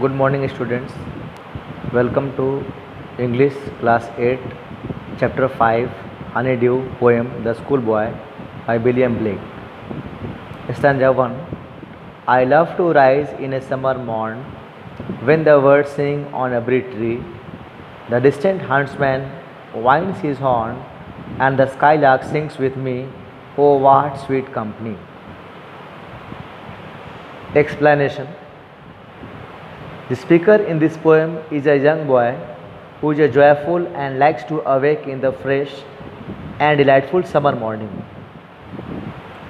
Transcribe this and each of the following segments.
Good morning, students. Welcome to English Class 8, Chapter 5, Honeydew Poem, The Schoolboy by William Blake. Stanza 1. I love to rise in a summer morn, when the birds sing on every tree, the distant huntsman winds his horn, and the skylark sings with me. Oh, what sweet company! Explanation. The speaker in this poem is a young boy who is joyful and likes to awake in the fresh and delightful summer morning.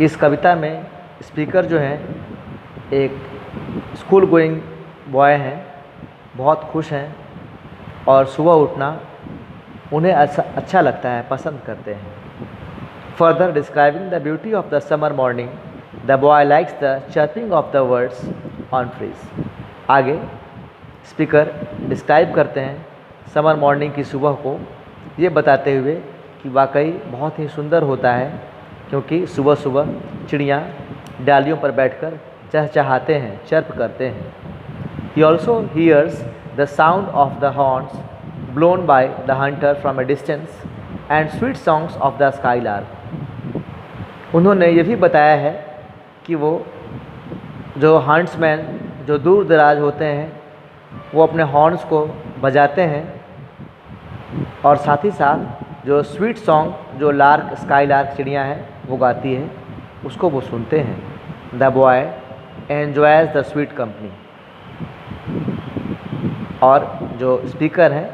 इस कविता में speaker जो हैं एक school going boy हैं, बहुत खुश हैं और सुबह उठना उन्हें अच्छा लगता है, पसंद करते हैं. Further describing the beauty of the summer morning, the boy likes the chirping of the words on trees. आगे स्पीकर डिस्क्राइब करते हैं समर मॉर्निंग की सुबह को, ये बताते हुए कि वाकई बहुत ही सुंदर होता है, क्योंकि सुबह सुबह चिड़ियाँ डालियों पर बैठकर चहचहाते हैं, चर्प करते हैं. He also hears the sound of the horns blown by the hunter from a distance and sweet songs of the skylark. उन्होंने ये भी बताया है कि वो जो हंट्समैन जो दूर दराज होते हैं वो अपने हॉर्न्स को बजाते हैं और साथ ही साथ जो स्वीट सॉन्ग जो लार्क स्काईलार्क चिड़िया हैं वो गाती है उसको वो सुनते हैं. The boy enjoys the sweet company. और जो स्पीकर हैं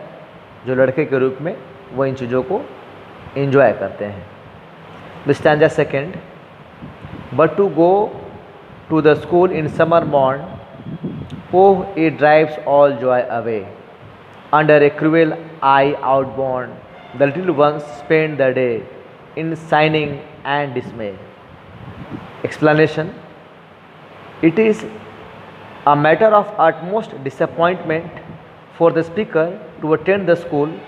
जो लड़के के रूप में वो इन चीज़ों को एंजॉय करते हैं. Stanza second. But to go to the school in summer morn, oh, it drives all joy away. Under a cruel eye outborn, the little ones spend the day in sighing and dismay. Explanation. It is a matter of utmost disappointment for the speaker to attend the school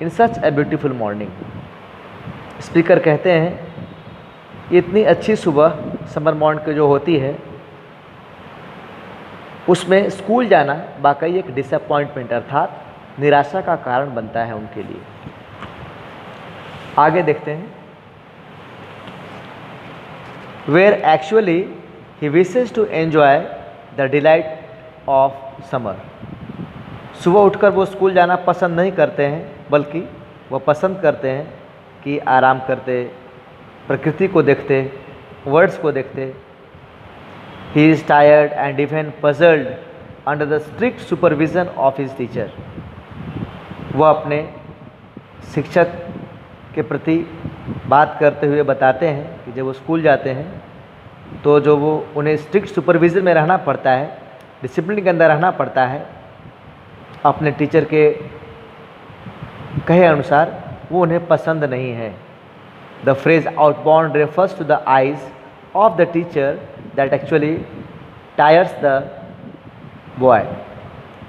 in such a beautiful morning. Speaker कहते हैं इतनी अच्छी सुबह summer morning की जो होती है उसमें स्कूल जाना वाकई एक डिसअपॉइंटमेंट अर्थात निराशा का कारण बनता है उनके लिए. आगे देखते हैं. Where actually he wishes to enjoy the delight of summer. सुबह उठकर वो स्कूल जाना पसंद नहीं करते हैं, बल्कि वो पसंद करते हैं कि आराम करते, प्रकृति को देखते, वर्ड्स को देखते. He is tired and even puzzled under the strict supervision of his teacher. वह अपने शिक्षक के प्रति बात करते हुए बताते हैं कि जब वो स्कूल जाते हैं तो जो वो उन्हें स्ट्रिक्ट सुपरविज़न में रहना पड़ता है, डिसिप्लिन के अंदर रहना पड़ता है, अपने टीचर के कहे अनुसार वो उन्हें पसंद नहीं है. The phrase outbound refers to the eyes of the teacher that actually tires the boy.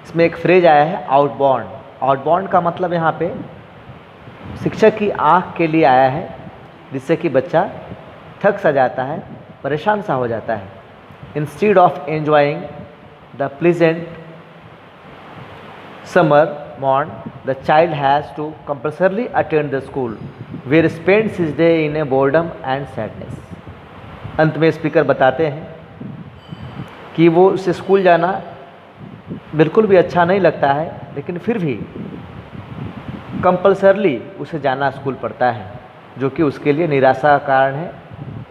इसमें एक फ्रेज आया है आउटबाउंड. आउटबाउंड का मतलब यहाँ पे शिक्षक की आँख के लिए आया है, जिससे कि बच्चा थक सा जाता है, परेशान सा हो जाता है. Instead of enjoying the pleasant summer morn, the child has to compulsorily attend the school where spends his day in a boredom and sadness. अंत में स्पीकर बताते हैं कि वो उसे स्कूल जाना बिल्कुल भी अच्छा नहीं लगता है, लेकिन फिर भी कंपल्सरली उसे जाना स्कूल पड़ता है, जो कि उसके लिए निराशा का कारण है,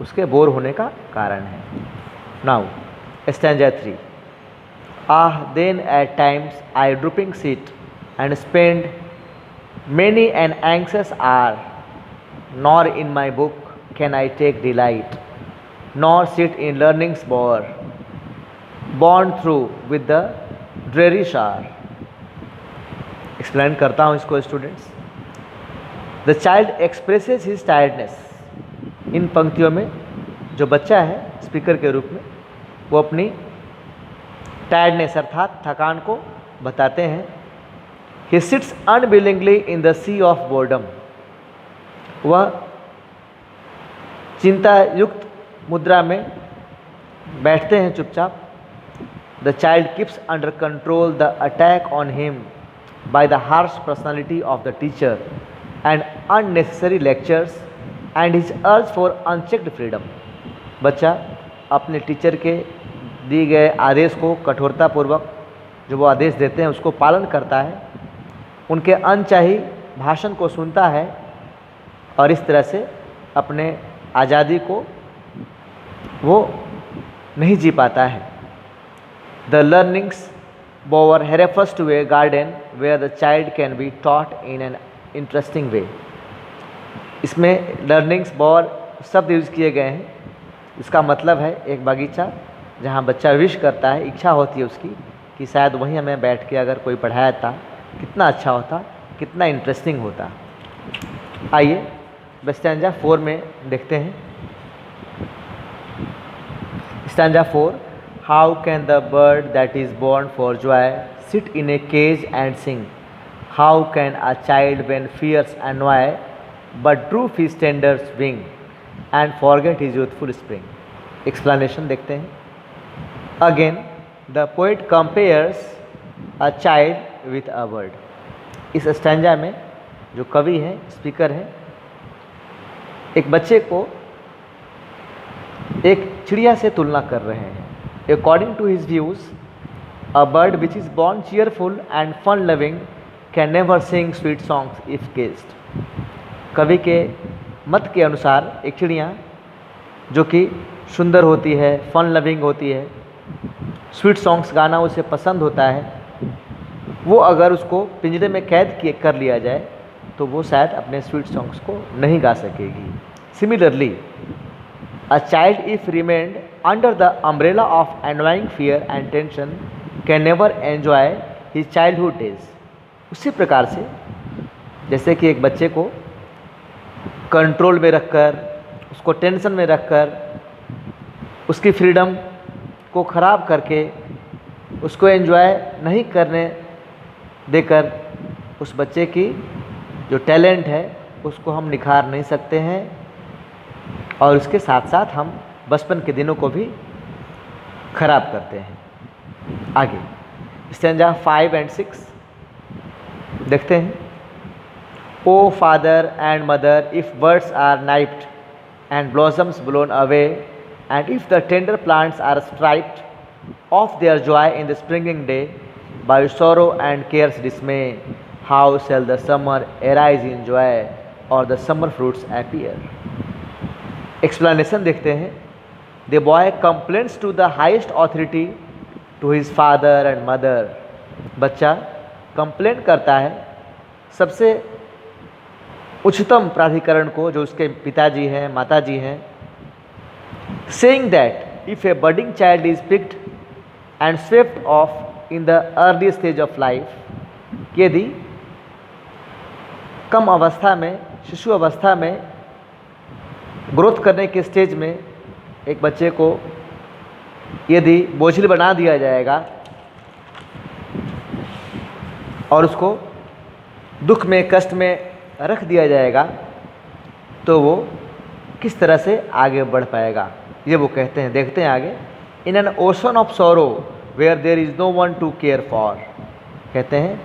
उसके बोर होने का कारण है. Now stanza 3. Ah then at times I drooping sit and spend many an anxious hour, nor in my book can I take delight, nor sit in learning's bower, born through with the dreary shower. Explain करता हूँ इसको students. The child expresses his tiredness. इन पंक्तियों में जो बच्चा है speaker के रूप में वो अपनी टायर्डनेस अर्थात थकान को बताते हैं. He sits unwillingly in the sea of boredom. वह चिंता युक्त मुद्रा में बैठते हैं चुपचाप. The child keeps under control the attack on him by the harsh personality of the teacher and unnecessary lectures and his urge for unchecked freedom. बच्चा अपने टीचर के दिए गए आदेश को कठोरतापूर्वक, जो वो आदेश देते हैं उसको पालन करता है, उनके अनचाही भाषण को सुनता है और इस तरह से अपने आज़ादी को वो नहीं जी पाता है. The learnings bower refers to a garden where the child can be taught in an interesting way. इसमें लर्निंग्स bower शब्द यूज़ किए गए हैं. इसका मतलब है एक बगीचा जहाँ बच्चा विश करता है, इच्छा होती है उसकी कि शायद वहीं हमें बैठ के अगर कोई पढ़ाया था कितना अच्छा होता, कितना इंटरेस्टिंग होता. आइए स्टैंजा 4 में देखते हैं. Stanza 4. How can the bird that is born for joy sit in a cage and sing? How can a child when fears annoy but droop his tender wing and forget his youthful spring? Explanation देखते हैं. Again, the poet compares a child with a bird. इस stanza में जो कवि है, speaker है, एक बच्चे को एक चिड़िया से तुलना कर रहे हैं. According to his views, a bird which is born cheerful and fun-loving can never sing sweet songs if caged. कवि के मत के अनुसार एक चिड़िया जो कि सुंदर होती है, फन लविंग होती है, स्वीट सॉन्ग्स गाना उसे पसंद होता है, वो अगर उसको पिंजरे में कैद कर लिया जाए तो वो शायद अपने स्वीट सॉन्ग्स को नहीं गा सकेगी. Similarly, a child if remained under the umbrella of annoying fear and tension can never enjoy his childhood days. उसी प्रकार से जैसे कि एक बच्चे को कंट्रोल में रखकर, उसको टेंशन में रखकर, उसकी फ्रीडम को ख़राब करके उसको एंजॉय नहीं करने देकर उस बच्चे की जो टैलेंट है उसको हम निखार नहीं सकते हैं और उसके साथ साथ हम बचपन के दिनों को भी खराब करते हैं. आगे स्टैंजा 5 और 6 देखते हैं. O father and mother if birds are nipped and blossoms blown away and if the tender plants are stripped of their joy in the springing day by sorrow and cares dismay, how shall the summer arise in joy or the summer fruits appear. Explanation देखते हैं. The boy complaints to the highest authority to his father and mother. बच्चा complaint करता है सबसे उच्चतम प्राधिकरण को जो उसके पिताजी हैं, माताजी हैं, saying that if A budding child is picked and swept of in the early stage of life, यदि कम अवस्था में, शिशु अवस्था में, ग्रोथ करने के स्टेज में एक बच्चे को यदि बोझिल बना दिया जाएगा और उसको दुख में, कष्ट में रख दिया जाएगा तो वो किस तरह से आगे बढ़ पाएगा, ये वो कहते हैं. देखते हैं आगे. In an ocean of sorrow where there is no one to care for. कहते हैं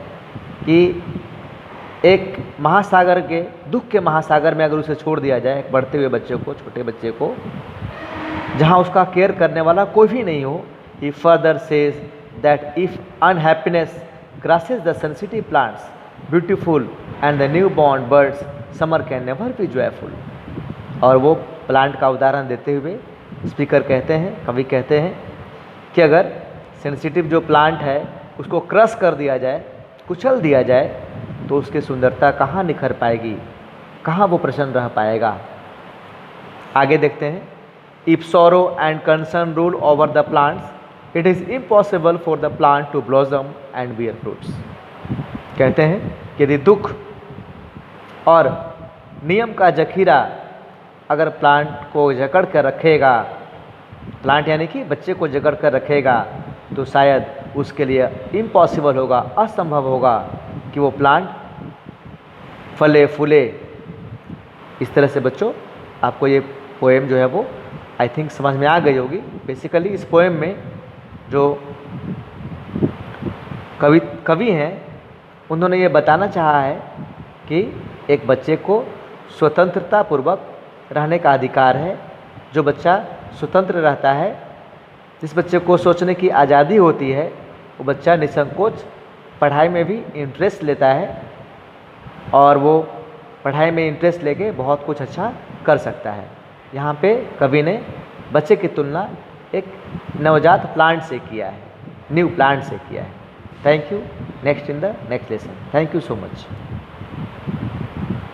कि एक महासागर के, दुख के महासागर में अगर उसे छोड़ दिया जाए, एक बढ़ते हुए बच्चे को, छोटे बच्चे को, जहाँ उसका केयर करने वाला कोई भी नहीं हो, he further says that if unhappiness grasses the sensitive plants beautiful and the newborn birds, summer can never be joyful. और वो प्लांट का उदाहरण देते हुए स्पीकर कहते हैं, कवि कहते हैं कि अगर सेंसिटिव जो प्लांट है उसको क्रश कर दिया जाए, कुचल दिया जाए तो उसकी सुंदरता कहाँ निखर पाएगी, कहाँ वो प्रसन्न रह पाएगा. आगे देखते हैं. If sorrow and concern rule over the plants, it is impossible for the plant to blossom and bear fruits. कहते हैं कि यदि दुख और नियम का जखीरा अगर प्लांट को जकड़ कर रखेगा, प्लांट यानी कि बच्चे को जकड़ कर रखेगा, तो शायद उसके लिए इम्पॉसिबल होगा, असंभव होगा कि वो प्लांट फले फूले. इस तरह से बच्चों आपको ये पोएम जो है वो आई थिंक समझ में आ गई होगी. बेसिकली इस पोएम में जो कवि हैं उन्होंने ये बताना चाहा है कि एक बच्चे को स्वतंत्रता पूर्वक रहने का अधिकार है। जो बच्चा स्वतंत्र रहता है, जिस बच्चे को सोचने की आज़ादी होती है, वो बच्चा निसंकोच पढ़ाई में भी इंटरेस्ट लेता है और वो पढ़ाई में इंटरेस्ट लेके बहुत कुछ अच्छा कर सकता है। यहाँ पे कवि ने बच्चे की तुलना एक नवजात प्लांट से किया है, न्यू प्लांट से किया है। Thank you. Next in the next lesson. Thank you so much.